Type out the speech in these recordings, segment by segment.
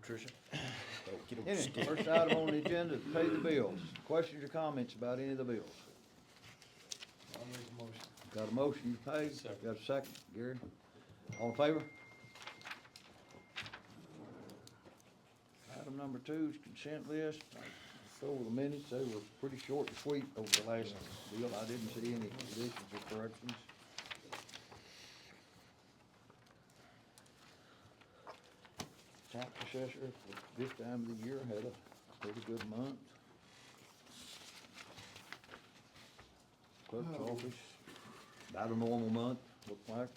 Patricia. Get 'em Any, stick. first item on the agenda is pay the bills. Questions or comments about any of the bills? I'll make a motion. Got a motion to pay? Second. Got a second, Gary? All in favor? Item number 2 is consent list. I over the minutes, they were pretty short and sweet over the last deal. I didn't see any additions or corrections. Tax assessor for this time of the year had a pretty good month. Clerk's office, about a normal month, looked like.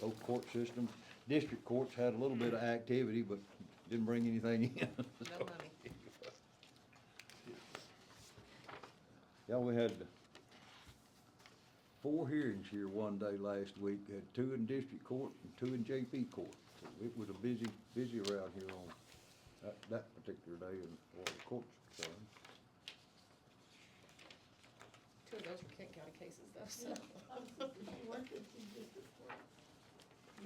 Both court systems, district courts had a little bit of activity, but didn't bring anything in. No money. Yeah, we had 4 hearings here one day last week. Had 2 in district court and 2 in JP court. So it was a busy around here on that particular day in the courts concerned. 2 of those were Kent County cases though, so.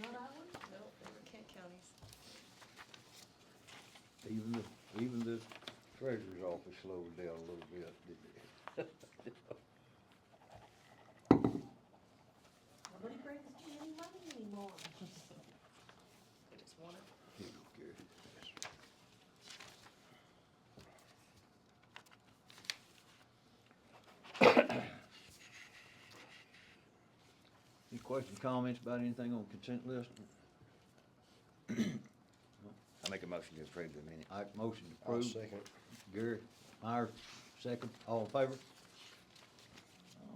Not ours? No, they were Kent counties. Even the treasurer's office slowed down a little bit, didn't it? Nobody brings me any money anymore. They just want it. Here you go, Gary. Any questions, comments about anything on consent list? I make a motion to approve the minute. All right, motion to I'll approve. second. Gary, Myers, second. All in favor?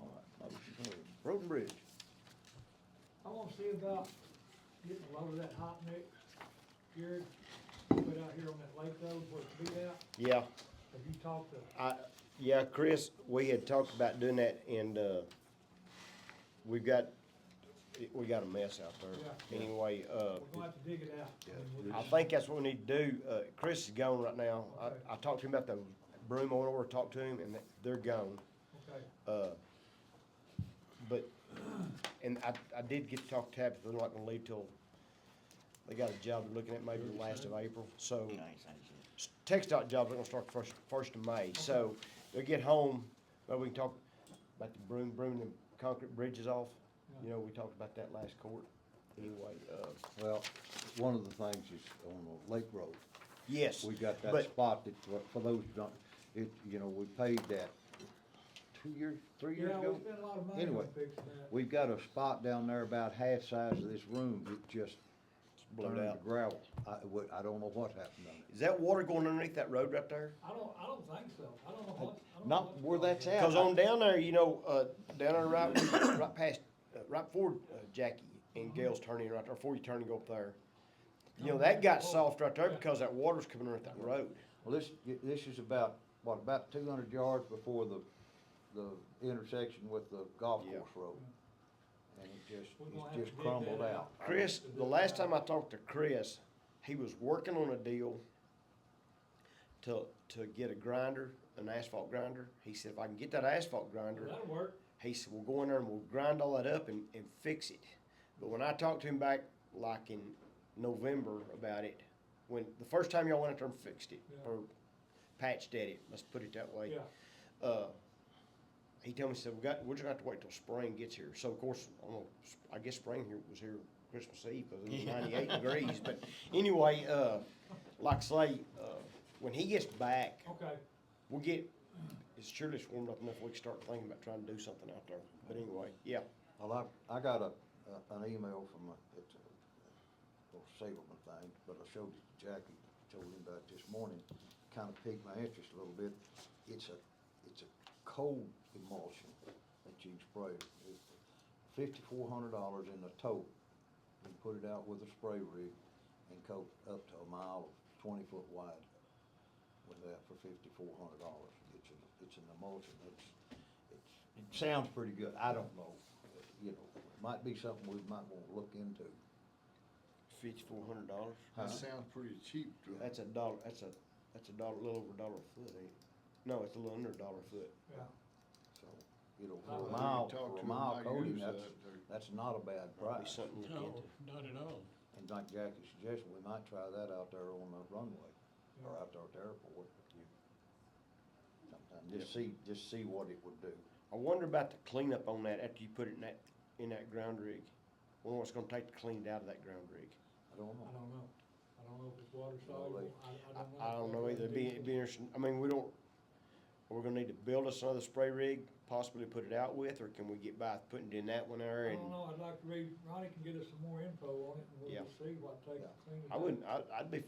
All right, motion carried. Road and Bridge. I wanna see about getting a load of that hot mix, Jared, put out here on that lake road where it's beat out. Yeah, Have you talked to, yeah, Chris, we had talked about doing that, and, we got a mess out there. Yeah. Anyway, we're gonna have to dig it out. I think that's what we need to do. Chris is gone right now. Okay. I talked to him about the broom oil, or talked to him, and they're gone. Okay, But, and I did get to talk to Tabitha, they're not gonna leave till, they got a job they're looking at maybe the last of April, so. TxDOT job, they're gonna start first of May, so they'll get home, but we can talk about the brooming the concrete bridges off. You know, we talked about that last court. Anyway, Well, one of the things is on the Lake Road. yes. We got that but- spot that, for those who don't, we paid that 2 years, 3 years yeah, ago. we spent a lot of money Anyway, on fixing that. We've got a spot down there about half size of this room, it just Blowed turned to out. gravel. I don't know what happened on it. Is that water going underneath that road right there? I don't think so, I don't know what. I don't know Not what's where going that's on. at. Cause on down there, you know, down there right past, right before Jackie and Gail's turning right there, before you turn and go up there. You know, that got soft right there because that water's coming underneath that road. Well, this is about 200 yards before the intersection with the golf Yeah. course road. And We're gonna have it's to just dig crumbled that out. Chris, the last time I talked to Chris, he was working on a deal to get a grinder, an asphalt grinder. He said, if I can get that asphalt grinder, That'll work. he said, we'll go in there and we'll grind all that up and fix it. But when I talked to him back like in November about it, when the first time y'all went out there and fixed it, Yeah. or patched at it, let's put it that way. Yeah, He told me, he said, we're just gonna have to wait till spring gets here. So of course, I guess spring was here Christmas Eve, cause it was 98 degrees. But anyway, like I say, when he gets back, okay, we'll get, it's surely it's warmed up enough we can start thinking about trying to do something out there. But anyway, yeah. Well, I got an email from it's a little settlement thing, but I showed it to Jackie, told him about it this morning, kind of piqued my interest a little bit. It's a cold emulsion that you can spray. It's $5,400 in the tote. You can put it out with a spray rig and coat up to a mile, 20 foot wide with that for $5,400. It's an emulsion. It sounds pretty good. I don't know. It might be something we might want to look into. $5,400. That sounds pretty cheap to me. That's a dollar. That's a dollar, a little over $1 a foot, ain't it? No, it's a little under $1 a foot. yeah. So, for Well, a we mile, talked for to a mile them, I coating, use that. that's not a bad Might be price. something to look into. No, not at all. And like Jackie suggested, we might try that out there on the runway, or out there at the airport. Sometime, just see what it would do. I wonder about the cleanup on that after you put it in that ground rig. Wonder what it's gonna take to clean it out of that ground rig. I don't I know. don't know. I don't know if it's water No, soluble. I don't know either. It'd be interesting. I mean, we're gonna need to build us another spray rig, possibly put it out with, or can we get by putting in that one there I and? don't know, I'd like to read, Ronnie can get us some more info on it, and we'll Yeah. just see what it takes to clean it I up. wouldn't, I'd be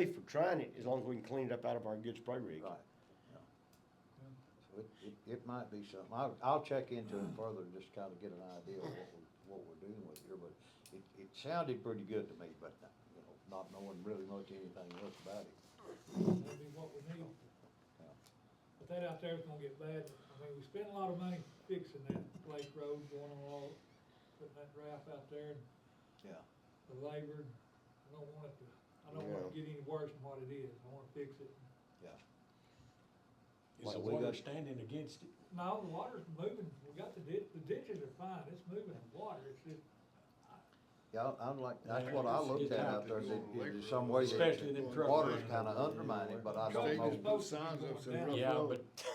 for trying it as long as we can clean it up out of our good spray rig. Right, yeah. So it might be something, I'll check into it further, and just kinda get an idea of what we're dealing with here, but it sounded pretty good to me, but, you know, not knowing really much anything else about it. That'd be what we need. Yeah. But that out there is gonna get bad. I mean, we spent a lot of money fixing that Lake Road, going on all, putting that draft out there, and Yeah. the labor. I don't want it to get any worse than what it is. I wanna fix it. Is the Well, we water got- standing against it? No, the water's moving. We got the ditches are fine. It's moving in water. It's just, Yeah, I'm like, that's Yeah, what I it's- looked it's at hard out to there, go is on the lake there's some way that Especially them truck water's lanes. kinda undermining, but I They don't just know. put signs up saying rough Yeah, road. but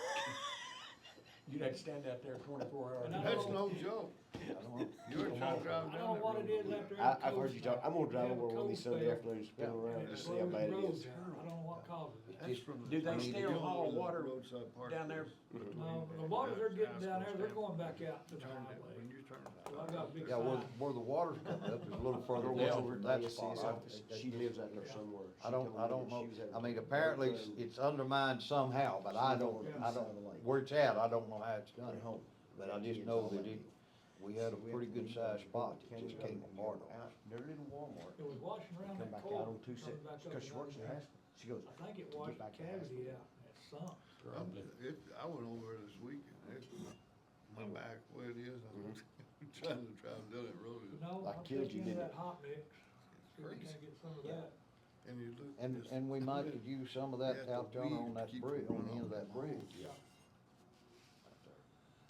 you'd have to stand out there 24 hours. And I That's don't- no joke. I don't know. You're trying to drive I down don't know that what road. it is out there. I've heard you talk, I'm gonna drive over one of these Sunday afternoons, spin Yeah. around, And and it's see how bad it roads is. out. I don't know what causes it. It's That's just- from the- Do they I mean, still you haul know where water the roadside park down there? is. No, the waters are getting down there. They're going back out to the Turn that, highway. when you turn So I got big Yeah, signs. where the water's coming up is a little further Her down over from at that the spot. ASC's office, she lives out there somewhere. I She don't told me that know, she was having I mean, to apparently go it's undermined somehow, but I don't, where it's at, I don't know how it's done. home. But I just know that we had a pretty good sized spot that just came apart on us. Their little Walmart, It was washing around come that back court. out on two coming sets, back up because she and works in down. Haskell. She goes, I think it to get washed the back to cavity Haskell. out, and it sunk. I went over there this weekend, my back, where it is, I'm trying to drive down that road. No, I I'll killed check you, into didn't that it? hot mix, see if we Crazy. can't get some of Yeah. that. And you look. And, just- and we might could use some of Yeah, that the out there on weeds that keep bridge, on growing the end of on that bridge. Yeah.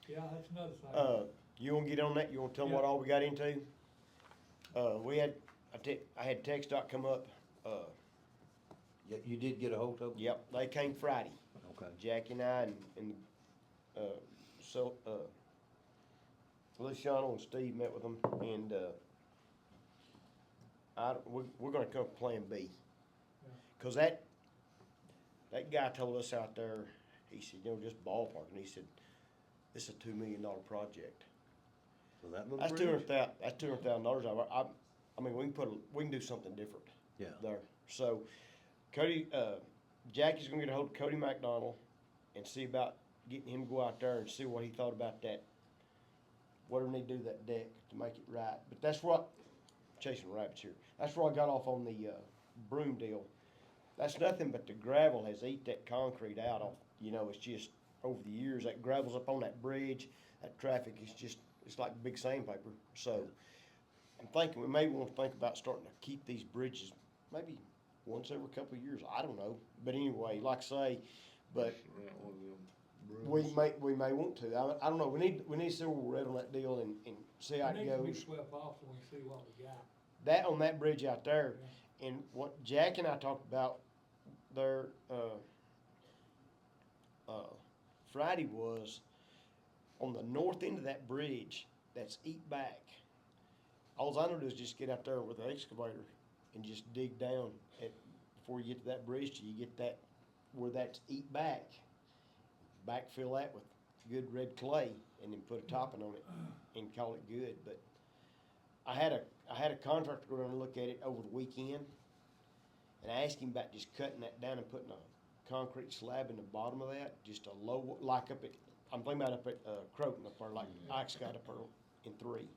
Yeah, that's another thing. You wanna get on that, you wanna tell them what Yeah. all we got into? I had TxDOT come up, Yeah, you did get a hold of them? yep, they came Friday. Okay. Jackie and I Luciano and Steve met with them, and, we're gonna come with Plan B. Cause that guy told us out there, he said, you know, just ballparking, he said, this is a $2 million project. So that little That's bridge? that's $200,000. I mean, we can do something different Yeah. there. So Cody, Jackie's gonna get a hold of Cody McDonald and see about getting him to go out there and see what he thought about that. Whatever need to do to that deck to make it right. But that's what, chasing rabbits here. That's where I got off on the, broom deal. That's nothing but the gravel has eat that concrete out of, you know, it's just, over the years, that gravel's up on that bridge, that traffic is just, it's like big sandpaper. So, I'm thinking, we may want to think about starting to keep these bridges, maybe once every couple of years, I don't know. But anyway, like I say, but Yeah, one of them brooms. we may want to, I don't know, we need to see where we're at on that deal and see how It it needs to be goes. swept off so we can see what we got. That, on that bridge out there, and what Jack and I talked about there, Friday was, on the north end of that bridge, that's eat back. Alls I know to do is just get out there with an excavator and just dig down before you get to that bridge till you get that, where that's eat back. Backfill that with good red clay and then put a topping on it and call it good, but I had a contractor go down and look at it over the weekend, and I asked him about just cutting that down and putting a concrete slab in the bottom of that, just a low, like up at, I'm thinking about up at, Croton up there, like Ike's got up there in 3.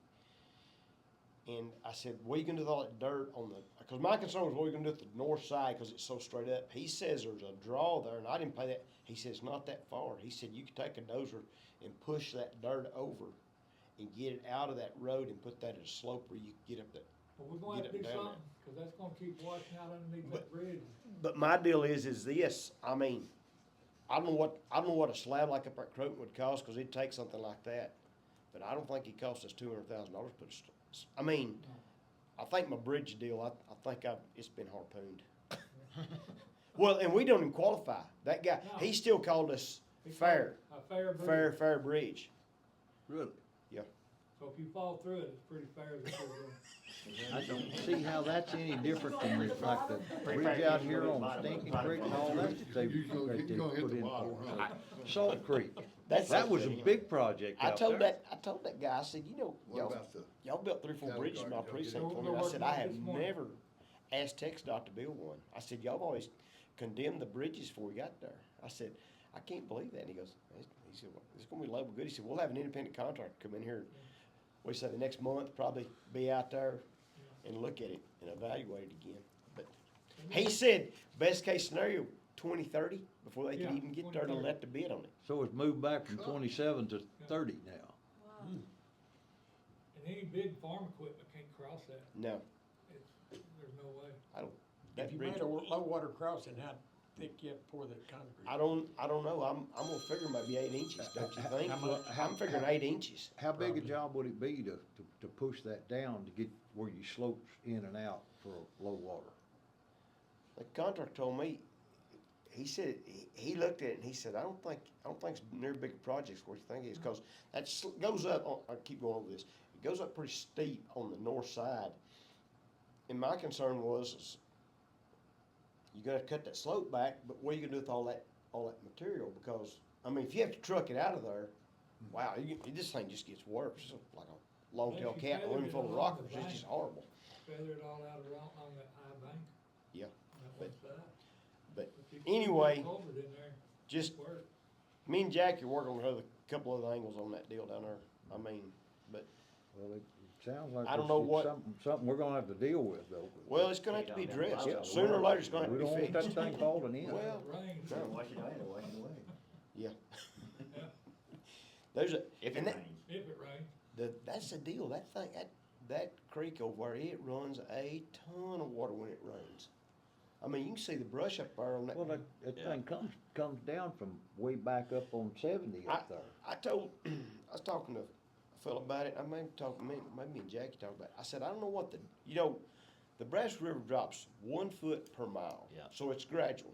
And I said, what are you gonna do with all that dirt on the, cause my concern was what are you gonna do with the north side, cause it's so straight up. He says there's a draw there, and I didn't pay that, he said it's not that far. He said you could take a dozer and push that dirt over and get it out of that road and put that at a slope where you could get up that. But we're gonna have to Get do it down something, cause that's gonna keep washing out underneath that bridge. But my deal is this, I mean, I don't know what a slab like up at Croton would cost, cause it'd take something like that. But I don't think it cost us $200,000 to put I mean, I think my bridge deal, I think it's been harpooned. Well, and we don't even qualify. That guy, No. he still called us It's fair, A fair bridge. fair bridge. Really? So if you fall through it, it's pretty fair that you're going. I don't see how that's any different from like the bridge out here on Stinking Creek and all that they You're gonna hit put the in bottom, for. huh? Salt Creek. That's That was a big project I out told there. I told that guy, I said, you know, What y'all, about the, y'all built 3 or 4 County bridges in my Guard, y'all precinct get for it? me. I said, I have This morning. never asked TxDOT to build one. I said, y'all have always condemned the bridges before we got there. I said, I can't believe that. And he goes, he said, well, it's gonna be level good. He said, we'll have an independent contractor come in here. We said the next month, probably be out there and look at it and evaluate it again. But he said, best case scenario, 2030, before they Yeah, could even get there to 2030. let the bid on it. So it's moved back from 27 to 30 now. Wow. And any big farm equipment can't cross that. No, There's no way. that If you bridge, made a low water crossing, how thick you have to pour that concrete? I don't know. I'm gonna figure maybe 8 inches, don't you think? How much? I'm figuring 8 inches. How big a Probably. job would it be to push that down to get where you slopes in and out for low water? The contractor told me, he said, he looked at it and he said, I don't think it's near big projects what you think it is, cause that goes up, I keep going over this, it goes up pretty steep on the north side. And my concern was, you gotta cut that slope back, but what are you gonna do with all that material? Because, I mean, if you have to truck it out of there, wow, this thing just gets worse, it's like a long-tailed Unless you cat in a room feathered it full of along rockers, the it's just bank. horrible. Feather it all out around on that high bank. Yeah, On that but- one side. but If you put a anyway, culvert in there, just, it'll work. me and Jackie are working on a couple other angles on that deal down there, I mean, but, Well, it sounds like I don't it's know what- something we're gonna have to deal with though. well, it's gonna have to be Yeah, addressed, yeah. sooner or later it's gonna have We to don't be want that fixed. thing falling in. Well, It rains. no. Wash it away, wash it away. Yeah. Yeah, There's a, If and it that, rains. if it rains. that's the deal, that thing, that creek over there, it runs a ton of water when it rains. I mean, you can see the brush up there on that. Well, that thing comes down from way back up on 70 up there. I was talking to a fellow about it, I maybe me and Jackie talked about it. I said, I don't know what the Brass River drops 1 foot per mile. Yeah. So it's gradual.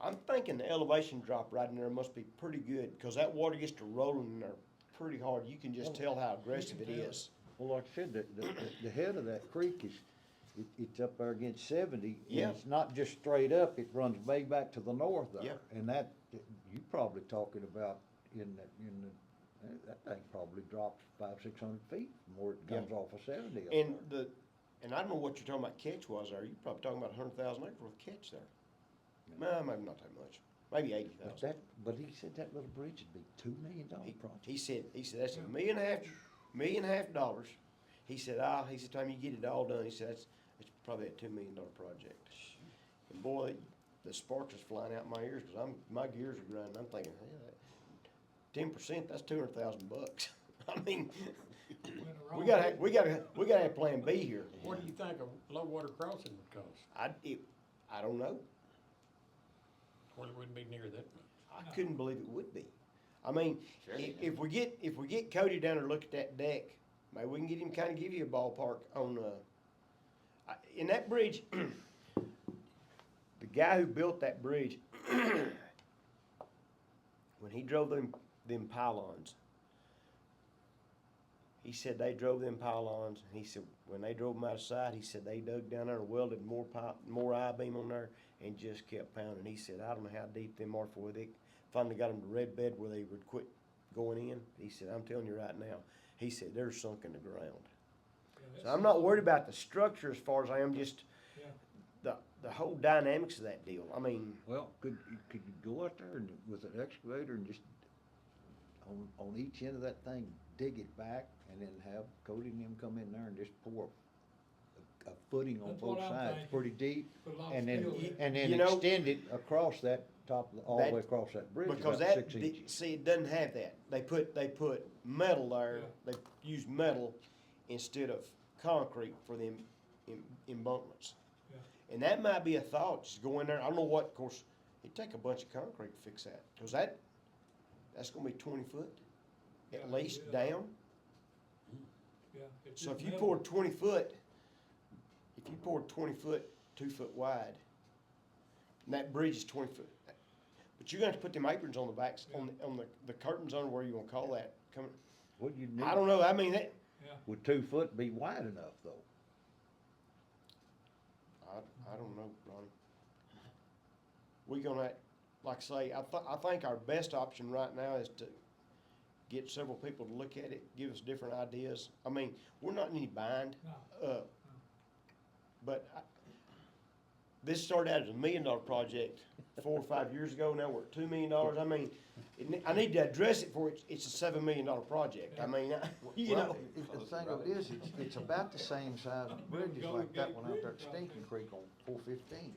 I'm thinking the elevation drop right in there must be pretty good, cause that water gets to rolling in there pretty hard. You can just tell how aggressive it is. Well, like I said, the head of that creek it's up there against 70. Yeah. And it's not just straight up, it runs way back to the north there. Yeah. And that, you probably talking about that thing probably drops 500-600 feet from where it comes off of 70 up And there. and I don't know what you're talking about catch was there. You're probably talking about 100,000 acres worth of catch there. No, maybe not that much. Maybe 80,000. But he said that little bridge would be $2 million project. He said that's $1.5 million. He said, time you get it all done, he said, it's probably a $2 million project. And boy, the sparks is flying out my ears, cause my gears are grinding. I'm thinking, hey, 10%, that's $200,000. I mean, When the we wrong gotta have plan B here. What do you think a low water crossing would cost? I don't know. Well, it wouldn't be near that much. I couldn't believe it would be. I mean, if we get Cody down there to look at that deck, maybe we can get him kind of give you a ballpark on, in that bridge, the guy who built that bridge, when he drove them pylons, he said they drove them pylons, and he said when they drove them out of sight, he said they dug down there and welded more I-beam on there and just kept pounding. He said, I don't know how deep them are before they finally got them to red bed where they would quit going in. He said, I'm telling you right now, he said, they're sunk in the ground. So I'm not worried about the structure as far as I am just the whole dynamics of that deal. I mean, Well, could you go out there and with an excavator and just on each end of that thing, dig it back and then have Cody and them come in there and just pour a footing on That's what both I'm sides, thinking. pretty deep, Put a lot of and then, steel in it. and then You know- extend it across that all the way That- across that bridge, because about 6 inches. see, it doesn't have that. They put metal there. Yeah. They use metal instead of concrete for the embankments. Yeah. And that might be a thought, just go in there. I don't know what, of course, it'd take a bunch of concrete to fix that, cause that's gonna be 20 foot at Yeah, least yeah. down. Yeah, it's So just if you metal. poured 20 foot, if you poured 20 foot, 2 foot wide, and that bridge is 20 foot, but you're gonna have to put them aprons on the backs, on the curtains on where you gonna call that, coming, What you need, I don't know, I mean, that, would 2 foot be wide enough though? I don't know, Ronnie. We gonna, like I say, I think our best option right now is to get several people to look at it, give us different ideas. I mean, we're not in any bind, No. but this started out as $1 million project 4 or 5 years ago, now we're at $2 million. I mean, I need to address it for it's a $7 million project. I mean, you know. The thing of it is, it's about the same size bridges like that one out there at Stinking Creek on 415.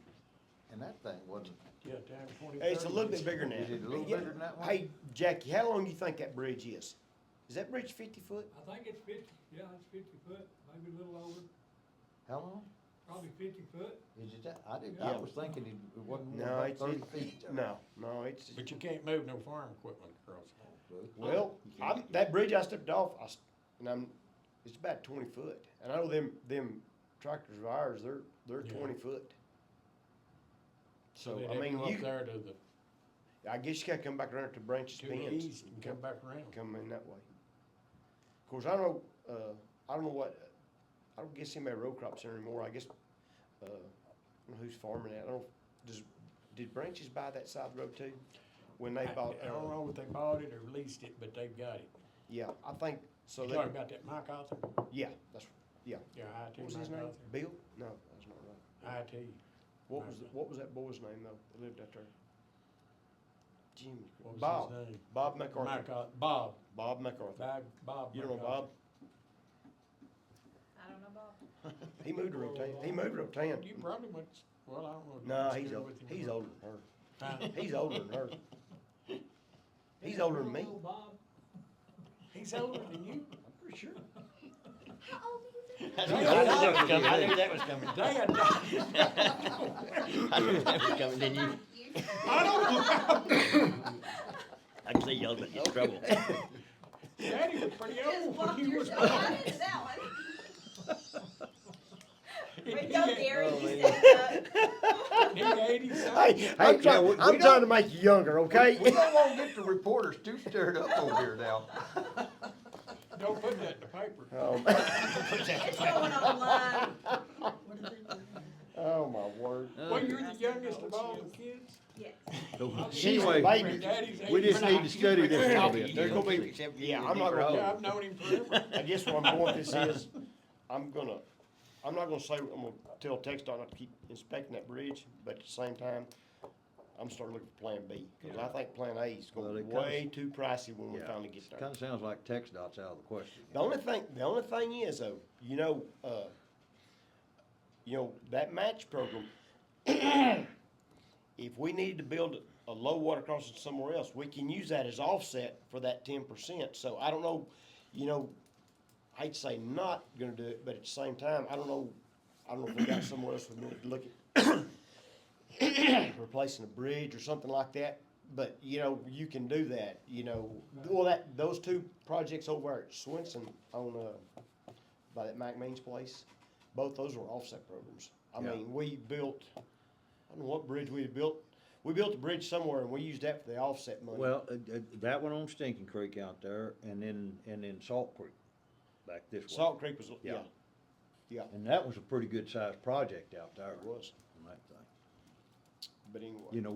And that thing wasn't, Yeah, down 20. It's a little bit bigger now. Is it a little bigger than that one? Hey, Jackie, how long do you think that bridge is? Is that bridge 50 foot? I think it's 50, yeah, it's 50 foot, maybe a little over, how long? probably 50 foot. Is it that? I Yeah. was thinking it wasn't more No, than it's, 30 feet. no, it's, But you can't move no farm equipment across. well, that bridge I stepped off, it's about 20 foot. And I know them tractors of ours, they're Yeah. 20 foot. So, they'd I have to mean, go up you, there to the, I guess you gotta come back around to Branches to the Bends. east and come back around. Come in that way. Of course, I don't know what, I don't guess anybody row crops there anymore. I guess, I don't know who's farming that. Did Branches buy that side of the road too? When they bought, I don't know if they bought it or leased it, but they've got it. yeah, I think, so You they, talking about that Mike Arthur? yeah, that's, yeah. Yeah, What was IT his Mike name? Arthur. Bill? No, that's not right. IT. What was that boy's name though, that lived out there? Jimmy. What was Bob. his name? Bob MacArthur. Mike Arthur. Bob. Bob MacArthur. Bob. You don't know MacArthur. Bob? I don't know, Bob. He moved to Rotan. He moved to Rotan. You probably went, well, I don't know. if you No, went he's there old. with him He's or not. older than her. Huh? He's older than her. He's older than me. Little Bob, He's older than you. I'm pretty sure. How old is he? I knew that was coming, I knew that was coming. Dad, I knew that was coming, didn't you? I don't know. I can see y'all get in trouble. Daddy was pretty Just old when walk he was yourself born. right into that one. Way to He go, ain't- Gary, Oh, you man. stepped up. He 80 something. Hey, I'm trying to make you younger, okay? We don't wanna get the reporters too stirred up over here now. Don't put that in the paper. It's going online. Oh, my word. Well, you're the youngest of all the kids? Yes. She's the Anyway, baby. Daddy's we just 80. need to study this a little bit. There's gonna be, yeah, I'm not gonna, Yeah, I've known him forever. I guess what I'm going with this is, I'm not gonna say, I'm gonna tell TxDOT not to keep inspecting that bridge, but at the same time, I'm starting looking for Plan B, cause I think Plan A is Well, gonna be it comes- way too pricey when we Yeah. finally get there. Kinda sounds like TxDOT's out of the question. The only thing is though, that match program, if we need to build a low water crossing somewhere else, we can use that as offset for that 10%. So I don't know, I hate to say not gonna do it, but at the same time, I don't know if we got somewhere else we need to look at replacing a bridge or something like that. But, you can do that, those two projects over at Swenson on, by that Mac Means place, both those were offset programs. I Yeah. mean, we built, I don't know what bridge we built. We built a bridge somewhere and we used that for the offset money. Well, that one on Stinking Creek out there, and then Salt Creek, back this way. Salt Creek was, Yeah. yeah, And that was a pretty good sized project out there. it was, On that thing. but anyway.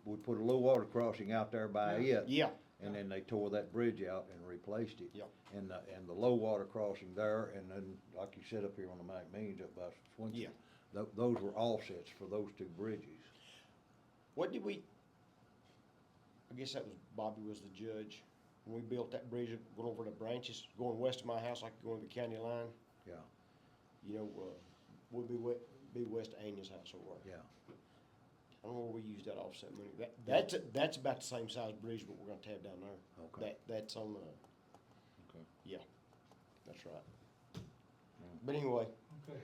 We put a low water crossing out there by it. Yeah, And then they tore that bridge out and replaced it. Yeah. And the low water crossing there, and then, like you said up here on the Mac Means up by Swenson. Yeah. Those were offsets for those two bridges. what did we, I guess that was, Bobby was the judge, when we built that bridge, going over the Branches, going west of my house, like going to the county line, Yeah, would be west of Anya's house over there. yeah. I don't know where we used that offset money. That's about the same size bridge, but we're gonna tear down there. Okay. That's on the, Okay. yeah, that's right. But anyway, okay.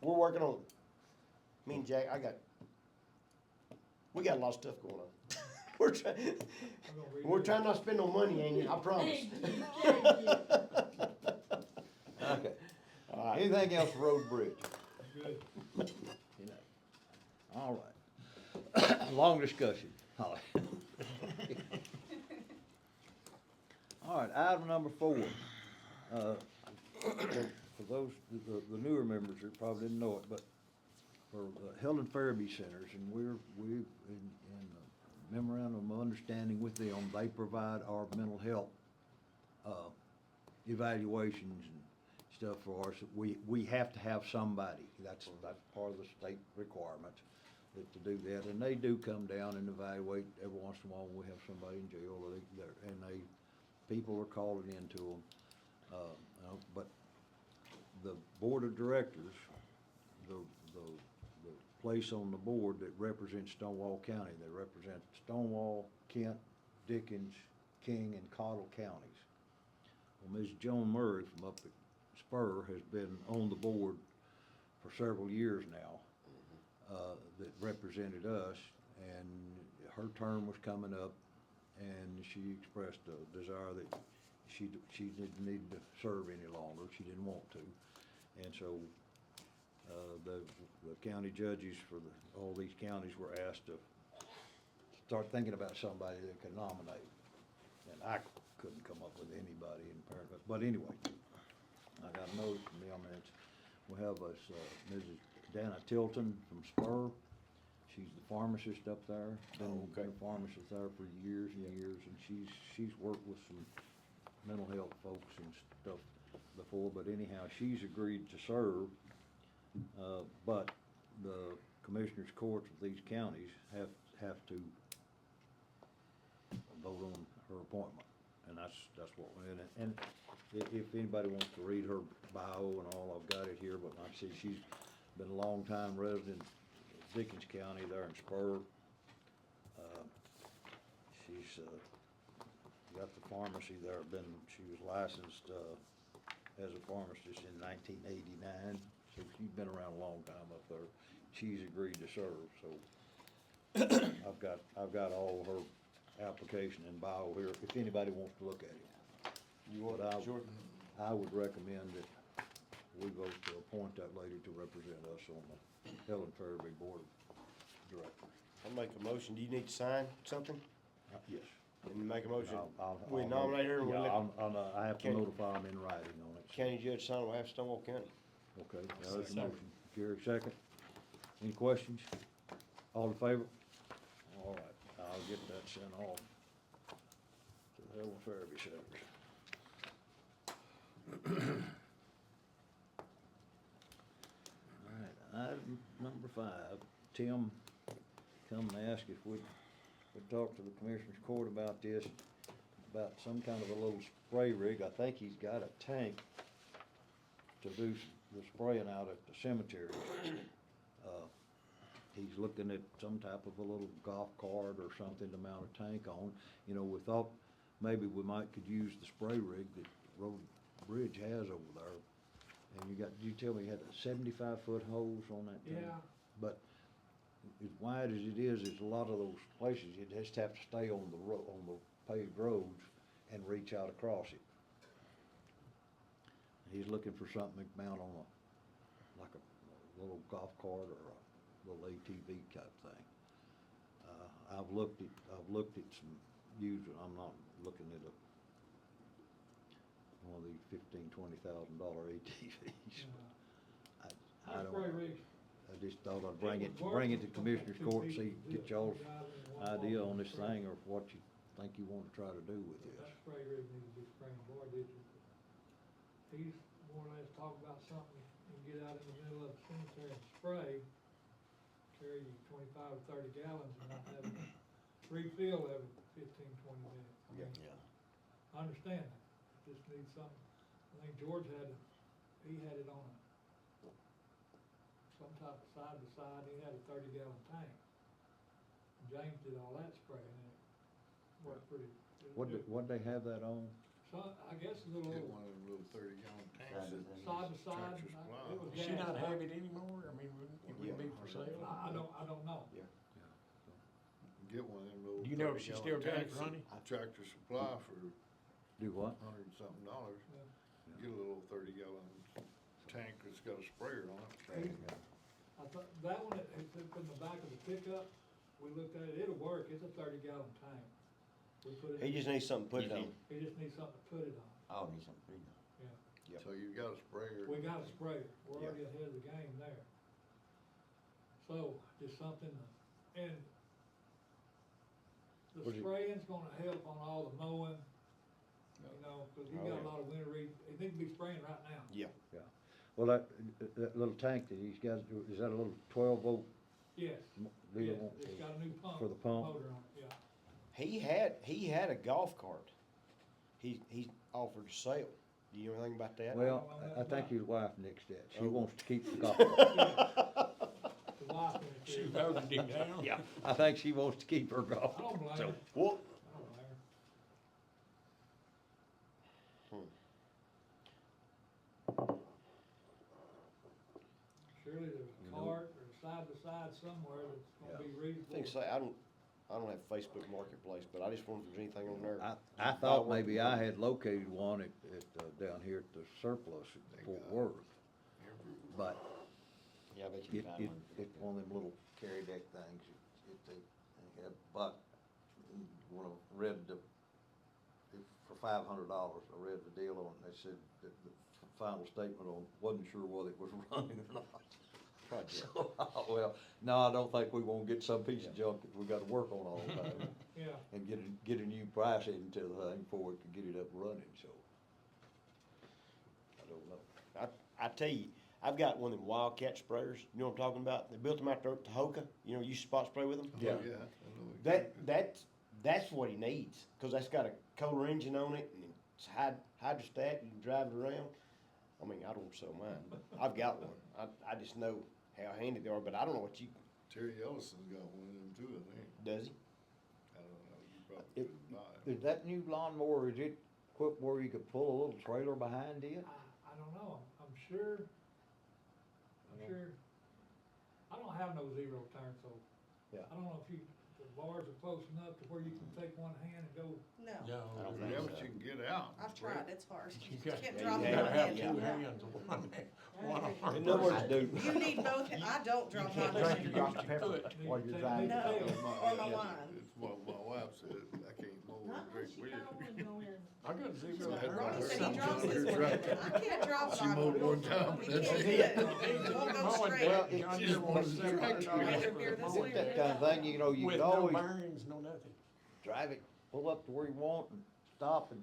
we're working on, me and Jack, we got a lot of stuff going on. We're trying not to spend no money, ain't I promise. Okay. All right. Anything else for road bridge? All right. Long discussion, Holly. All right, item number 4. For those, the newer members that probably didn't know it, but for Helen Farabee Centers, and we're in a memorandum of understanding with them, they provide our mental health evaluations and stuff for us. We have to have somebody. That's part of the state requirement to do that, and they do come down and evaluate every once in a while when we have somebody in jail, or people are calling into them. But the board of directors, the place on the board that represents Stonewall County, they represent Stonewall, Kent, Dickens, King, and Cottle counties. Well, Ms. Joan Murray from up at Spur has been on the board for several years now, that represented us, and her term was coming up, and she expressed a desire that she didn't need to serve any longer. She didn't want to. And so the county judges for all these counties were asked to start thinking about somebody that could nominate. And I couldn't come up with anybody in parent, but anyway, I got a note from them, and we have us Mrs. Dana Tilton from Spur. She's the pharmacist up there. Been a pharmacist there for years and years, and she's worked with some mental health folks and stuff before, but anyhow, she's agreed to serve, but the commissioners' courts of these counties have to vote on her appointment, and that's what we're in. And if anybody wants to read her bio and all, I've got it here, but like I said, she's been a long time resident of Dickens County there in Spur. She's got the pharmacy there. She was licensed as a pharmacist in 1989, so she's been around a long time up there. She's agreed to serve, so I've got all her application and bio here, if anybody wants to look at it. I would recommend that we vote to appoint that lady to represent us on the Helen Farabee Board of Directors. I'll make a motion. Do you need to sign something? Yes. And you make a motion. We I'll- nominate her and we Yeah, let I have to Can- notify them in writing on it. county judge sign on behalf of Stonewall County. Okay, now there's a motion. Jerry, second. Any questions? All in favor? All right, I'll get that sent off to the Helen Farabee Centers. All right, item number 5, Tim come and ask if we talk to the Commissioners Court about this, about some kind of a little spray rig. I think he's got a tank to do the spraying out at the cemetery. He's looking at some type of a little golf cart or something to mount a tank on. You know, we thought maybe we could use the spray rig that Road Bridge has over there. And did you tell me you had a 75-foot hose on that tank? Yeah. But as wide as it is, there's a lot of those places you just have to stay on the paved roads and reach out across it. He's looking for something to mount on like a little golf cart or a little ATV type thing. I've looked at some used. I'm not looking at one of these $15,000-$20,000 ATVs. I don't. I just thought I'd bring it to Commissioners Court, see, get y'all's idea on this thing, or what you think you want to try to do with this. That spray rig needs to be spraying more ditches. He's more or less talking about something, you can get out in the middle of the cemetery and spray, carry you 25 or 30 gallons and not have to refill every 15-20 minutes. I mean, I understand that, just need something. I think George had it on some type of side-by-side, he had a 30-gallon tank. James did all that spraying, and it worked pretty. What'd they have that on? So, I guess a little. Get one of them little 30-gallon tanks. Side by side, Tractor Supply. it was Does she gas. not have it anymore? I mean, it wouldn't be for sale? I don't know. Yeah. Get one of them little. Do you know if she still got it 30-gallon running? tanks at Tractor Supply for Do what? $100-something. Yeah. Get a little 30-gallon tank that's got a sprayer on it. I thought, that one, it's up in the back of the pickup, we looked at it, it'll work, it's a 30-gallon tank. We put it. He just needs something to put it on. He just needs something to put it on, Oh, need something pretty. yeah. Yep. So you got a sprayer. We got a sprayer, we're Yeah. already ahead of the game there. So, just something, and the Was it- spraying's gonna help on all the mowing, you know, cause you Oh, got a yeah. lot of winter reed, it needs to be spraying right now. Yeah. Well, that little tank that he's got, is that a little 12-volt Yes, deal yes, on? it's got a new pump. For the pump? Motor on it, yeah. He had a golf cart. He offered to sell. Do you know anything about that? Well, I don't know I think about- his wife next to that, she Oh. wants to keep the golf cart. The wife and the She kids. voted him down. Yeah. I think she wants to keep her golf. I don't blame So, her, What? I don't blame her. Surely there's a cart or a side-by-side somewhere that's gonna be I reasonable. think so. I don't have Facebook Marketplace, but I just wondered if there's anything on there. I thought maybe I had located one at, down here at the surplus at Fort Worth, but Yeah, I bet you it, can find one. it's one of them little carry deck things, they have, but when I read for $500, I read the deal on it, they said that the final statement on, wasn't sure whether it was running or not. Project. So, well, no, I don't think we won't get some piece of junk that we gotta work on all the time. Yeah, And get a new price into the thing before we can get it up and running, so. I don't know. I tell you, I've got one of them Wildcat sprayers. You know what I'm talking about? They built them out there at Tahoka. You know, you spot spray with them. Oh, Yeah. yeah. I know That's what he needs, cause that's got a Kohler engine on it and it's hydrostat. You can drive it around. I mean, I don't sell mine, but I've got one. I just know how handy they are, but I don't know what you, Terry Ellison's got one of them too, I think. does he? I don't know, you probably It- couldn't buy it. Is that new lawnmower, is it equipped where you could pull a little trailer behind it? I don't know, I'm sure, I don't have no zero turn, so. Yeah. I don't know if the bars are close enough to where you can take one hand and go, No, I No, don't Yeah, think but so. you can get out. I've tried, it's hard. You You got- can't Yeah, drop you it have on to hand. have two hands, one arm. In other words, dude. You need both, I don't drop Can't mine. drink your Dr. Pepper while you're driving. No, or my Yeah, wine. It's what my wife said, I can't mow and drink beer. I got zero. So I had Ronnie my said he drops his Something. one. I can't drop She mine. mowed one time, He that's can't it. do it. It won't go straight. Well, John She Deere just wants wanted to drink. It's that kind of thing, you know, you With can no always bearings, no nothing. drive it, pull up to where you want and stop and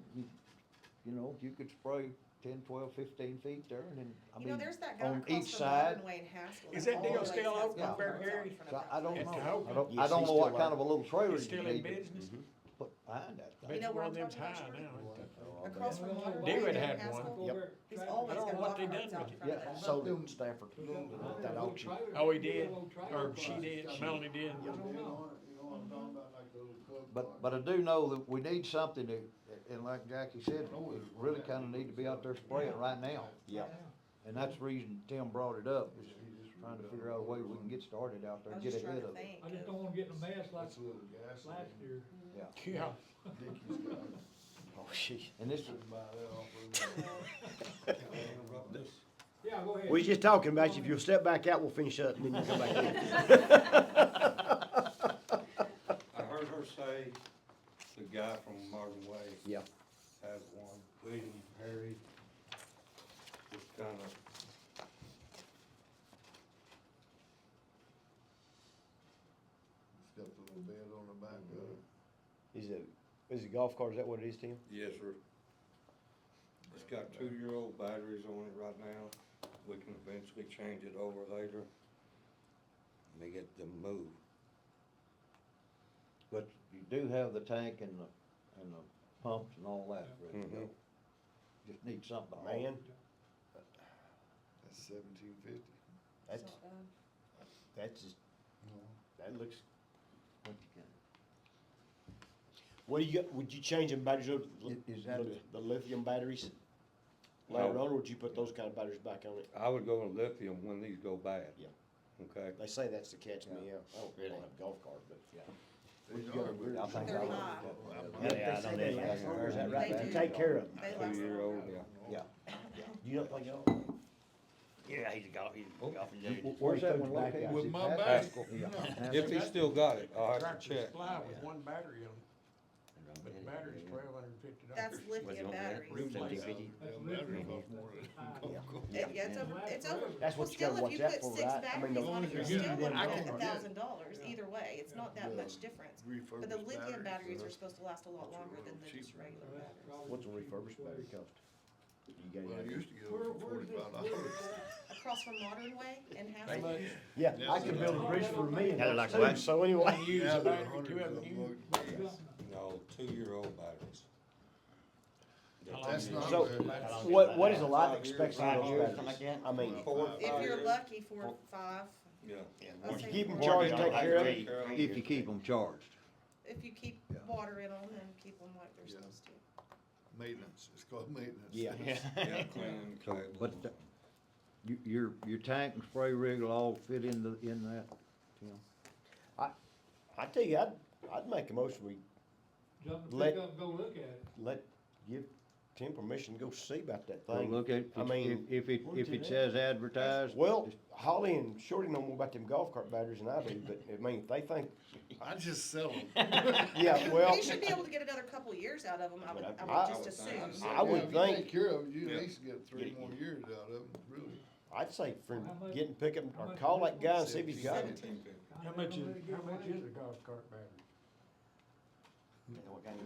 you know, you could spray 10, 12, 15 feet there and then, I You know, mean, there's that guy on across each from side. Marvin Wayne Haskell. Is that deal always still has open up golf there, carts out Gary? in front of so the I don't house. At know, Tahoka? I don't Yes, know he's what still kind of a little trailer He's you still in need to business? put behind that Bet thing. know you where one of I'm them's talking high about? now. ain't they? Across from Marvin David Wayne had Haskell. one. Yep. He's always I don't got know what golf they carts done out with in it. front of Yeah, the house. Sold it in Stanford, that auction. Oh, he did, or she did, Melanie did. You know what I'm talking about, like the little cook. But I do know that we need something that, and like Jackie said, we really kinda need to be out there spraying right now. Yeah. And that's the reason Tim brought it up, is trying to figure out a way we can get started out I there, was get just trying ahead to of it. think. I just don't wanna get in a mess like That's a little gas. last year. Yeah, Yeah. Dicky's got it. Oh, she. and this, Shouldn't buy that off of Yeah, go ahead. We was just talking about you. If you'll step back out, we'll finish up and then you come back in. I heard her say the guy from Martin Way Yeah. has one, William Harry, just kinda. It's got the little bed on the back of it. Is it golf cart? Is that what it is, Tim? Yes, sir. It's got 2-year-old batteries on it right now. We can eventually change it over later. They get them moved. but you do have the tank and the pumps and all that ready to go. Mhm. Just need something to hold. Man, That's 1750. that's, It's not bad. that's just, that looks, What you can- what do you got, would you change them batteries over, Is that the lithium batteries? Later No. on, or would you put those kind of batteries back on it? I would go with lithium when these go bad. Yeah. Okay? They say that's to catch me out. I don't really have a golf cart, but. Yeah. They you are, got- but- I think They're I would- high. Yeah, I know they last longer, is that right? They You do. take care of them. They last 2-year-old, longer. yeah. Yeah, You don't think y'all? Yeah, he's golfing dude. Where's that one located? With Is it my Haskell? back. Yeah. If he still got it, I'll have Tractor to check. supply with one battery on it, but the battery's $1,250. That's lithium batteries. That's Yeah, lithium. battery costs more than Yeah, it's over. That's what Well, you gotta still, watch if you out put for, 6 right? I mean, batteries the- on it, you're I still can gonna get get it. $1,000 either way. It's not that much difference. But the refurbished lithium batteries are so supposed to last a lot That's a longer than little the just cheaper. regular Well, that's batteries. probably What's a the refurbished cheapest battery way. cost? You got Well, I any used to get Where- them for where's this- $45. Across from Modern Way in How Haskell. much? Yeah, Yeah, I could build a bridge for $1 million Yeah, like too, what? so anyway. One use Now a they're battery, hundreds two of of them them. use. No, 2-year-old batteries. That's not So, bad. what is the life 5 years, expectancy 5 of those years, batteries? something like that? I mean, 4 or 5 If you're years. lucky for 5, Yeah. I'll Once say you keep 'em four. charged, Warranty take on care of it. it. Three If you keep them charged. If you keep Yeah. water in them and keep them like they're Yeah. supposed to. Maintenance, it's called maintenance. Yeah. Yeah, cleaning So, cables. but your tank and spray rig will all fit in that, Tim? I tell you, I'd make a motion, we Jump and Let- pick up and go look at it. give Tim permission to go see about that Go thing. look at, I mean, if it says advertised. Well, Holly and Shorty know more about them golf cart batteries than I do, but I mean, if they think, I just sell them. yeah, well, You should be able to get another couple of years out of them, I would I just would think. assume. I would If you think- take care of it, you Yeah. at least get 3 more years out of them, really. I'd say for How much- getting pickup, how or much call is that it? guy and see if he's got it. 1750. How much is a golf cart battery?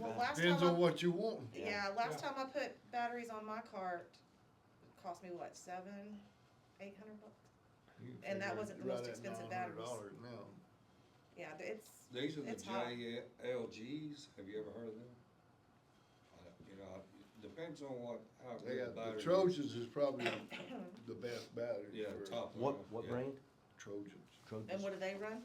Well, last Depends time on I, what you want. yeah, last Yeah. time I put batteries on my cart, it cost me what, $700-800? You can And that figure wasn't the right most at expensive $900 now. Yeah, it's, These are the It's hot. JLGs, have you ever heard of them? You know, it depends on how They good the got, battery the is. Trojans is probably the best battery. Yeah, for top. What line, yeah. brand? Trojans. and what do they run?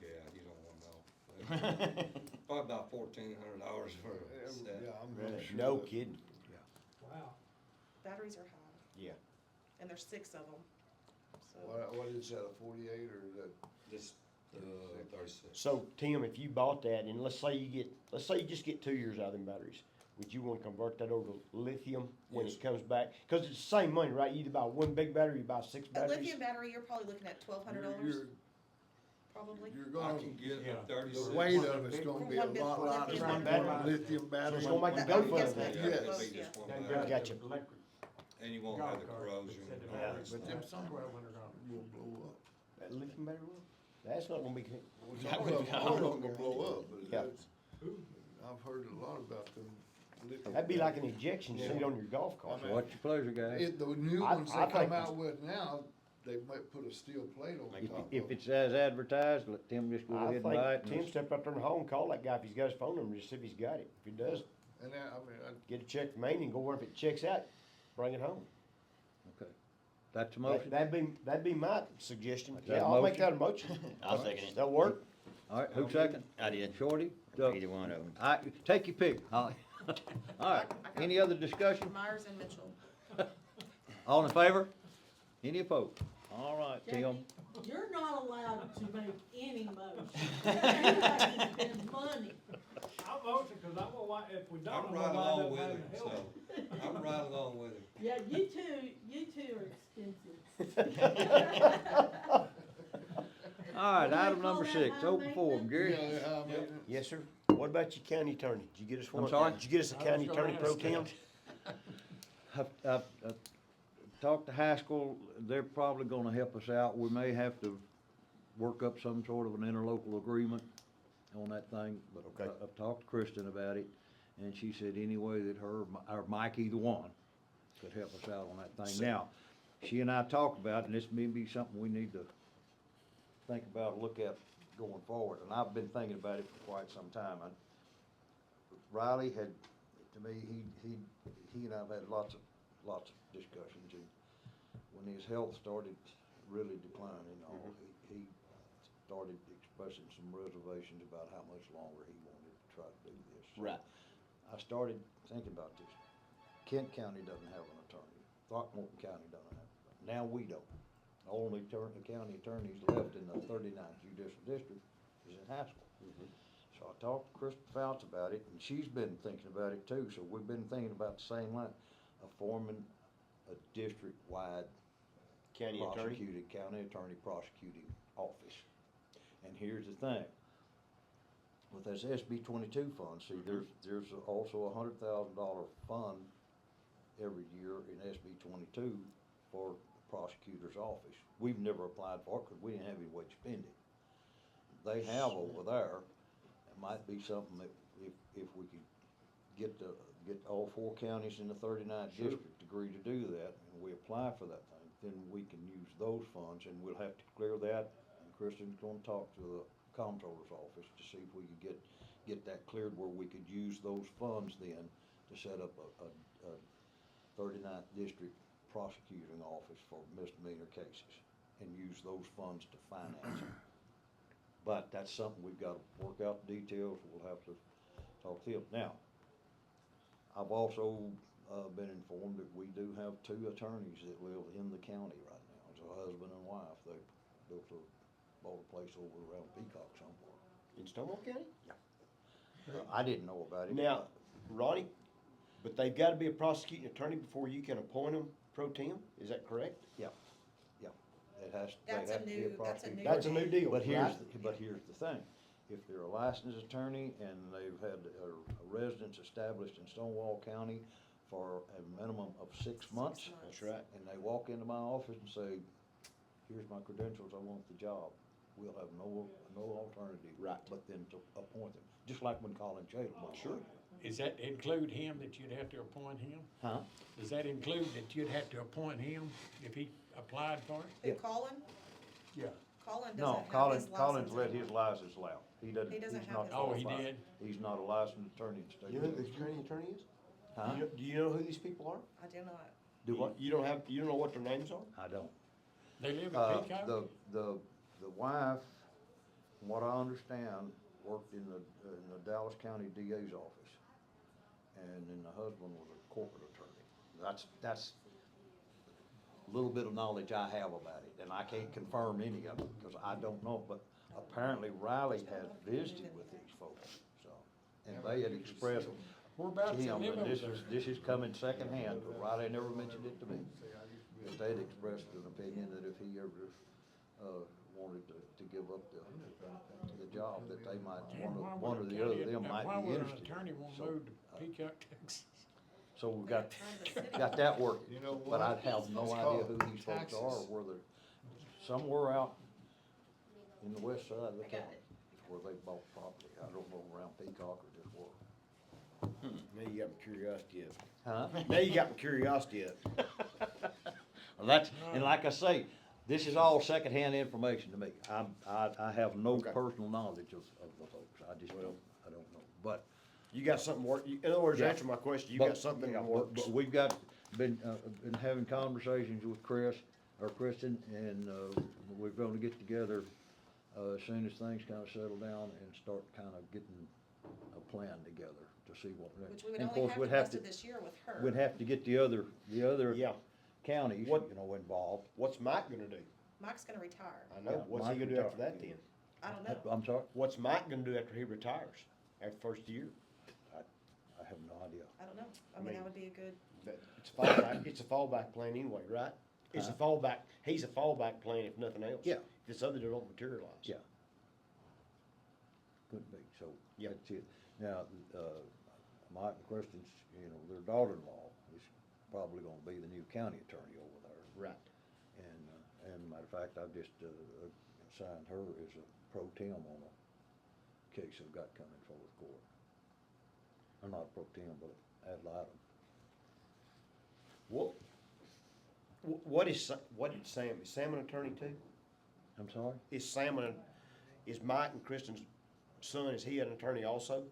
Yeah, you don't wanna know. Probably about $1,400 for a set. Yeah, I'm Really? not sure. No that- kidding. Wow. Batteries are high, Yeah. and there's 6 of them, so. What is that, a 48 or is that? This, 36. So, Tim, if you bought that, and let's say you just get 2 years out of them batteries, would you wanna convert that over to lithium when Yes. it comes back? Cause it's the same money, right? You either buy one big battery, you buy 6 A batteries. lithium battery, you're probably looking at $1,200, You're, probably. you're I gonna, can get Yeah. a 36. the weight of it's gonna For be a one big lot lithium lighter battery. than a battery. lithium So battery. it's gonna make That- you go I'm guessing further. that Yeah, goes Yes. it'll close, be yeah. just one That battery. got Gotcha. electric And you won't golf have the cart, corrosion. they said the and all battery's that But them stuff. some $1,200. will blow up. That lithium battery will? That's not gonna be, Some of them are gonna blow up, but Yeah. that's, I've heard a lot about them. lithium that'd be like an batteries. ejection Yeah. seat on your golf cart. I mean, What's your pleasure, guys? The new I- ones I they come think- out with now, they might put a steel plate on If, top if of it it. says advertised, let Tim just go I ahead and buy it. think Tim step up there in the hall and call that guy if he's got his phone number, just see if he's got it. If he does, And then, I mean, get a check from Maine and go where if it checks out, bring it home. Okay. That's a motion? That'd be my suggestion. Is that Yeah, a I'll make that a motion. I'll second it. That'll work. All right, who second? I did. Shorty? Doug? Either one of them. All right, take your pick, Holly. All right, any other discussion? Myers and Mitchell. All in favor? Any opposed? All right, Tim. Jackie, you're not allowed to make any motion. You have to spend money. I'll motion, cause I'm gonna, if we don't, I'm I'm right gonna along wind with up him, having help. so, I'm right along with him. Yeah, you two are expensive. All right, What do they item call number that, 6, high open forum, maintenance? Gary. Yeah, high maintenance. Yes, sir. What about your county attorney? Did you get us one? I'm sorry? Did you get us a I was county gonna attorney pro ask tem? that. I've talked to Haskell, they're probably gonna help us out. We may have to work up some sort of an interlocal agreement on that thing, but Okay. I've talked to Kristen about it, and she said any way that her, or Mike, either one, could help us out on that thing. Now, she and I talked about, and this may be something we need to think about, look at going forward, and I've been thinking about it for quite some time. Riley had, to me, he and I've had lots of discussions, and when his health started really declining, he started expressing some reservations about how much longer he wanted to try to do this. So Right. I started thinking about this. Kent County doesn't have an attorney. Throckmorton County doesn't have one. Now we don't. The only county attorneys left in the 39th judicial district is in Haskell. So I talked to Kristen Fouts about it, and she's been thinking about it too, so we've been thinking about the same line of forming a district-wide County attorney? county attorney prosecuting office. And here's the thing, with this SB 22 fund, see, there's also $100,000 fund every year in SB 22 for prosecutor's office. We've never applied for it because we didn't have any way to spend it. They have over there, it might be something that if we could get all 4 counties in the 39th Sure. district agree to do that, and we apply for that thing, then we can use those funds, and we'll have to clear that. And Kristen's gonna talk to the comptroller's office to see if we could get that cleared where we could use those funds then to set up a 39th district prosecuting office for misdemeanor cases, and use those funds to finance it. But that's something we've gotta work out the details, we'll have to talk to them. Now, I've also, been informed that we do have 2 attorneys that live in the county right now. It's a husband and wife, they bought a place over around Peacock somewhere. In Stonewall County? I didn't know about it. Now, Ronnie, but they've gotta be a prosecuting attorney before you can appoint them pro tem, is that correct? Yeah, it has, they That's a have to be a new- that's a prosecutor. new That's a new deal, But here's, right? but here's the thing, if they're a licensed attorney and they've had a residence established in Stonewall County for a minimum of 6 months, That's right. and they walk into my office and say, here's my credentials, I want the job, we'll have no alternative. Right. But then to appoint them, just like when Colin Taylor was. Sure. Does that include him, that you'd have to appoint him? Huh? Does that include that you'd have to appoint him if he applied for it? Who, Yeah. Colin? Yeah. Colin doesn't No, have his Colin's license let anymore. his license lapse, he doesn't, He doesn't he's have not his Oh, he qualified. did? He's not a licensed attorney in the state. You know who the attorney is? Huh? Do you know who these people are? I do not. Do what? You don't know what their names are? I don't. They live in Peacock? The wife, from what I understand, worked in the Dallas County DA's office. And then the husband was a corporate attorney. That's a little bit of knowledge I have about it, and I can't confirm any of it, because I don't know, but apparently Riley has visited with these folks, so. And they had expressed Whereabouts they him, live and over this there? is coming secondhand, but Riley never mentioned it to me. But they'd expressed an opinion that if he ever, wanted to give up the job, that they might, And why one or would a the other county- of them now, might why be would an interested. attorney wanna So, move to Peacock, Texas? So we've They're got, part of the city. got that working. You know But I what? have no It's idea called who these folks are, taxes. or where they're, somewhere out in the west side of the I got county, it. where they bought property. I don't know around Peacock or just where. Now you got my curiosity up. Huh? Now you got my curiosity up. Well, that's, and like I say, this is all secondhand information to me. I have no Okay. personal knowledge of the folks. I just don't, I don't know. But, You got something in other words, Yeah. answer my question, you But- got something yeah, in the but- works. But we've been having conversations with Kristen, and, we're gonna get together, as soon as things kinda settle down and start kinda getting a plan together to see what. Which we would and of only course, have we'd the have rest to- of this year with her. We'd have to get the other Yeah. counties, What- you know, involved. What's Mike gonna do? Mike's gonna retire. I know, Yeah, what's he Mike gonna do after retired. that then? I don't know. I'm sorry? What's Mike gonna do after he retires, after first year? I have no idea. I don't know. I I mean, mean- that would be a good, It's a fallback plan anyway, right? It's a Huh? fallback, he's a fallback plan if nothing else. Yeah. If this other don't materialize. Yeah. Could be, so Yeah. that's it. Now, Mike and Kristen's, you know, their daughter-in-law is probably gonna be the new county attorney over there. Right. And matter of fact, I've just, assigned her as a pro tem on a case I've got coming forward court. Or not a pro tem, but ad litem. What is Sam, is Sam an attorney too? I'm sorry? Is Mike and Kristen's son, is he an attorney also?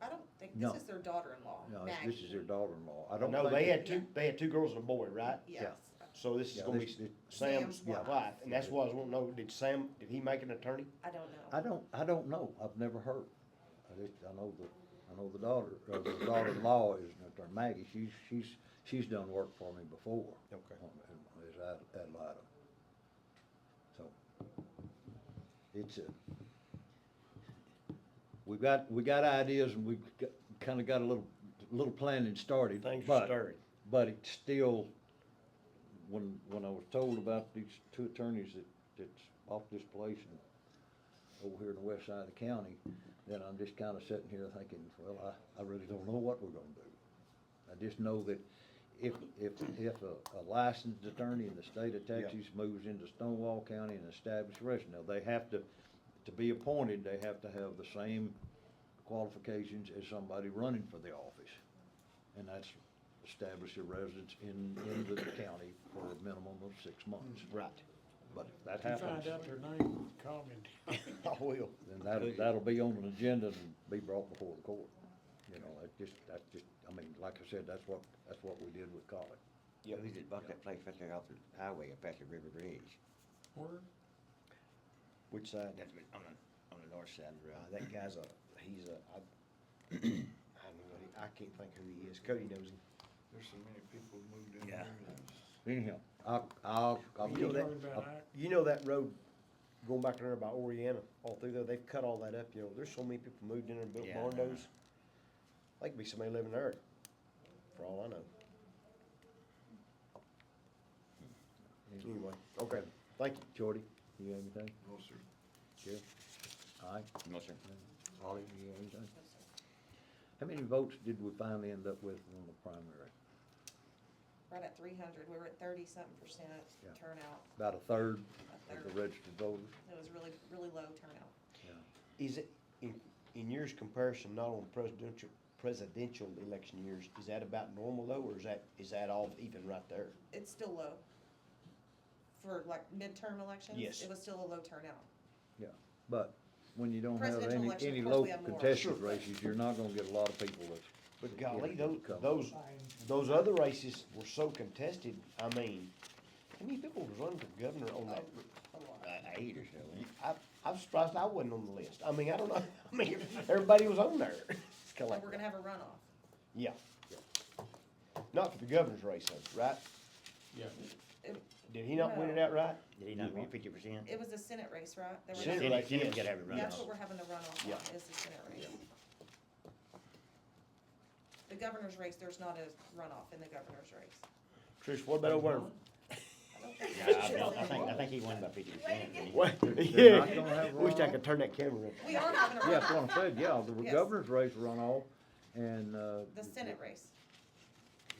I don't think, No. this is their daughter-in-law, No, Maggie. this is their daughter-in-law. I I don't know think. they had two girls and a boy, right? Yes. So this is Yeah, gonna this- be it- Sam's Sam's wife. wife, and that's what I was wanting to know, did he make an attorney? I don't know. I don't know, I've never heard. I know the daughter, the daughter-in-law is an attorney, Maggie, she's done work for me before. Okay. As ad litem. So, it's we got ideas, and we've kinda got a little planning started. Things are but- stirring. But it's still when I was told about these two attorneys that's off this place and over here in the west side of the county, then I'm just kinda sitting here thinking, well, I really don't know what we're gonna do. I just know that if a licensed attorney in the state of Texas moves into Stonewall County and establishes residence, now they have to be appointed, they have to have the same qualifications as somebody running for the office. And that's establish a residence in the county for a minimum of 6 months. Right. But if that If you happens, find out their name, call me. I will. then that'll be on an agenda and be brought before the court. You know, that's just, I mean, like I said, that's what we did with Collin. Who's it bought that place right there off the highway up past the River Bridge? Where? Which side? That's on the north side of the road. That guy's I don't know, I can't think who he is. Cody knows him. There's so many people moved in Yeah. here. Anyhow, I'll You know that, Talking about Ike? you know that road going back there by Oriana, all through there, they've cut all that up, you know, there's so many people moved in there and built Yeah, I barn know. doors. There could be somebody living there, for all I know. Anyway, okay, thank you. Jordy, you have anything? No, sir. Jeff? Aye. No, sir. Holly, you have anything? How many votes did we finally end up with on the primary? Right at 300, we were at 30-something percent Yeah. turnout. About a third A of the third. registered voters? It was really, really low turnout. Is it, in yours comparison, not on presidential election years, is that about normal though, or is that all even right there? It's still low. For like midterm elections? Yes. It was still a low turnout. Yeah, but when you don't have Presidential election, any of course, we local have more. contested Sure. races, you're not gonna get a lot of people that. But that golly, come. those other races were so contested, I mean, how many people was running for governor on that? A lot. 8 or so. ain't it? I'm surprised I wasn't on the list. I mean, I don't know, I mean, everybody was on there. It's kinda And like, we're gonna have a runoff. yeah. Not for the governor's race though, right? Yeah. Did he not win it No. outright? Did he not win 50%? It was a Senate race, right? There was- Senate Senate, race, Senate yes. gotta have a That's runoff. what we're having the runoff Yeah. on, is the Senate race. The governor's race, there's not a runoff in the governor's race. Trish, what about over? I think he won by 50%. didn't he? What? They're Yeah, not gonna have wish I runoff? could turn that camera on. We are having a runoff. Yeah, that's what I said, yeah, the Yes. governor's race runoff and, The Senate race.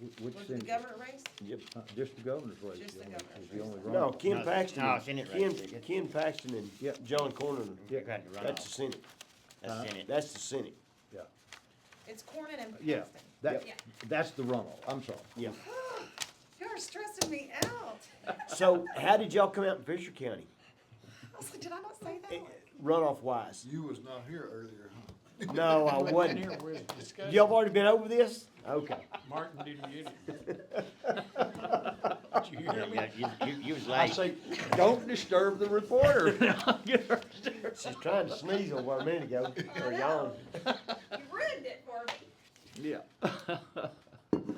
which Was it the Senate? governor race? Yep. Just the governor's race. Just the only- governor's is the only race. runoff. No, Ken No, Paxton, no, Senate race. Ken Paxton and Yep. John Cornyn, They had to run that's the off. Senate, That's Senate. that's the Senate, Yeah, It's Cornyn and yeah, Paxton. that, Yeah. that's the runoff, I'm sorry. yeah. You're stressing me out. So, how did y'all come out in Fisher County, I was like, did I not say that? runoff wise? You was not here earlier, huh? No, I Wasn't wasn't. here with discussion. Y'all have already been over this? Okay. Martin didn't get it. Did you hear me? Yeah, you was I late. say, don't disturb the reporter. She's trying to sneeze over a minute ago, or yawn. You ruined it for me. Yeah.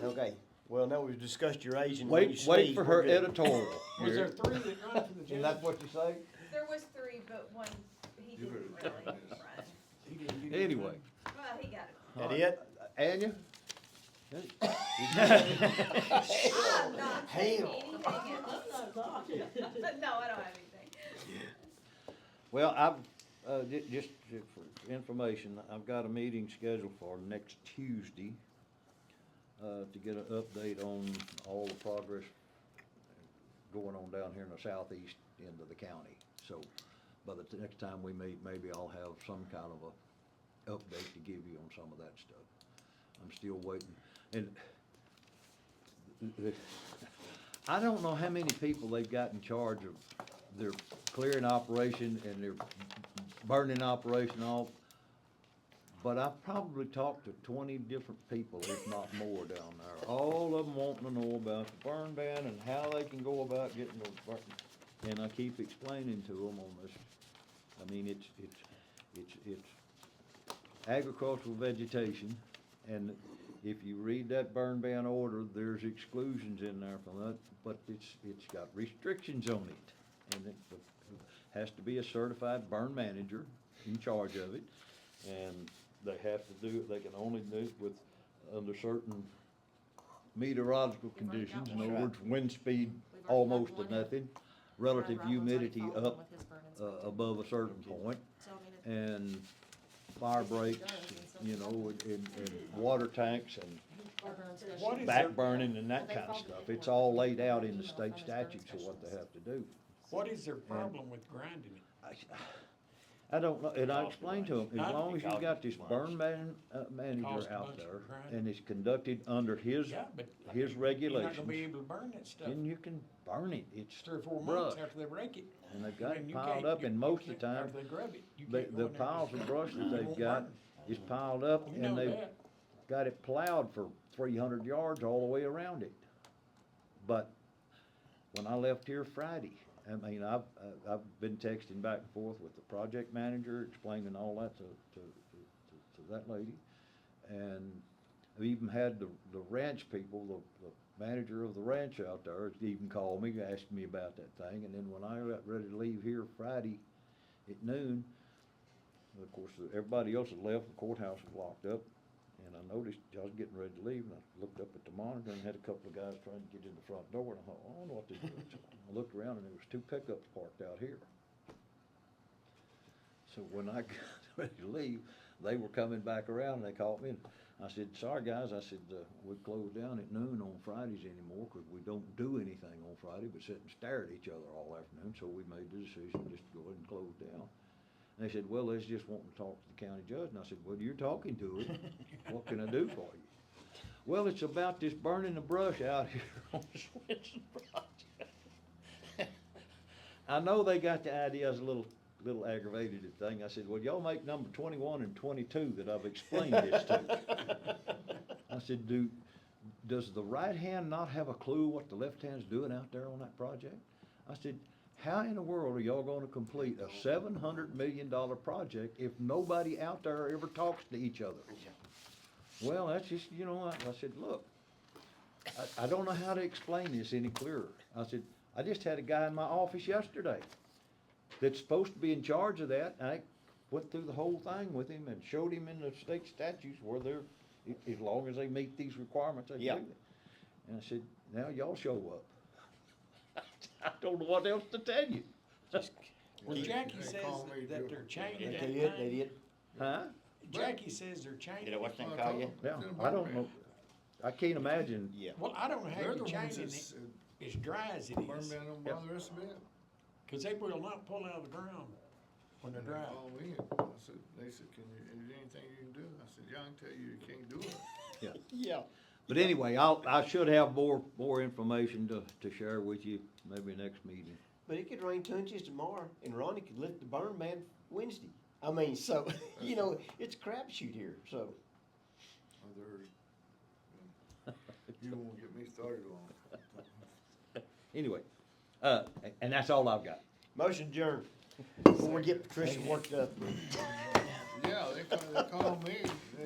Okay, well, now we've discussed your age and when you Wait sneeze, for we're her good. editorial. Was there 3 that run for the Is judge? that what you say? There was 3, but one, he You didn't better really try run. this. He didn't get it. Anyway. Well, he got it. That it? Anya? I'm not saying Hell. anything else. No, I don't have anything. Well, I've, just for information, I've got a meeting scheduled for next Tuesday, to get an update on all the progress going on down here in the southeast end of the county. So, by the next time we meet, maybe I'll have some kind of a update to give you on some of that stuff. I'm still waiting, and I don't know how many people they've got in charge of their clearing operation and their burning operation off, but I've probably talked to 20 different people, if not more, down there. All of them wanting to know about the burn ban and how they can go about getting those burn. And I keep explaining to them on this. I mean, it's agricultural vegetation, and if you read that burn ban order, there's exclusions in there from that, but it's got restrictions on it. And it has to be a certified burn manager in charge of it, and they have to do it, they can only do it with, under certain meteorological We've already got conditions, in one. other words, wind speed We've almost to one had- nothing. Relative Right, Roland's already humidity followed up, with his burn inspection. above a certain point, So, I mean, it- and fire breaks, you know, and water tanks and our burn inspection- What is back there- burning and that kind of stuff. It's all laid out in the state statutes of what they have to do. What is their problem with grinding it? I don't know, and I explained to him, as Huh? long as you've got this burn Cost manager a out bunch there, for grinding. and it's conducted under his Yeah, but his you're not gonna be regulations, able to burn that stuff then you can burn it. It's 3 or 4 brush. months after they break it. And they've got And it you piled can't- up, you- and you most of the can't- time, After they grub it, you the can't go in there piles and of brush that it they've won't got burn. is piled up, We and know they've that. got it plowed for 300 yards all the way around it. But when I left here Friday, I mean, I've been texting back and forth with the project manager, explaining all that to that lady. And I've even had the ranch people, the manager of the ranch out there even called me, asked me about that thing. And then when I got ready to leave here Friday at noon, of course, everybody else had left, the courthouse was locked up. And I noticed I was getting ready to leave, and I looked up at the monitor and had a couple of guys trying to get in the front door, and I thought, I don't know what they're doing. So I looked around, and there was 2 pickups parked out here. So when I got ready to leave, they were coming back around, and they called me, and I said, sorry, guys, I said, we close down at noon on Fridays anymore, 'cause we don't do anything on Friday but sit and stare at each other all afternoon, so we made the decision just to go ahead and close down. And they said, well, let's just want to talk to the county judge. And I said, well, you're talking to it. What can I do for you? Well, it's about this burning the brush out here on Swinson project. I know they got the idea. I was a little aggravated at the thing. I said, well, y'all make number 21 and 22 that I've explained this to. I said, does the right hand not have a clue what the left hand's doing out there on that project? I said, how in the world are y'all gonna complete a $700 million project if nobody out there ever talks to each other? Well, that's just, you know, I said, look, I don't know how to explain this any clearer. I said, I just had a guy in my office yesterday that's supposed to be in charge of that. I went through the whole thing with him and showed him in the state statutes where they're, as long as they meet these requirements, they do it. And I said, now y'all show up. I don't know what else to tell you. Well, Jackie They says call me that too. they're chaining that They did, they thing. did. Huh? Jackie says they're chaining You know it. what's Well, that I call told you? them, Yeah, it's in I don't burn know. ban. I can't imagine. Yeah. Well, I don't know how They're you the ones chaining that it said as dry as it burn is. ban don't bother us a bit. Cause they will not pull out of the ground when they're They dry. called me, and I said, they said, is there anything you can do? I said, yeah, I can tell you can't do it. Yeah. But anyway, I should have more information to share with you maybe next meeting. But it could rain 2 inches tomorrow, and Ronnie could lift the burn ban Wednesday. I mean, so, you know, it's a crapshoot here, so. You don't wanna get me started on. Anyway, and that's all I've got. Motion adjourned. Before we get Patricia worked up. Yeah, they called me,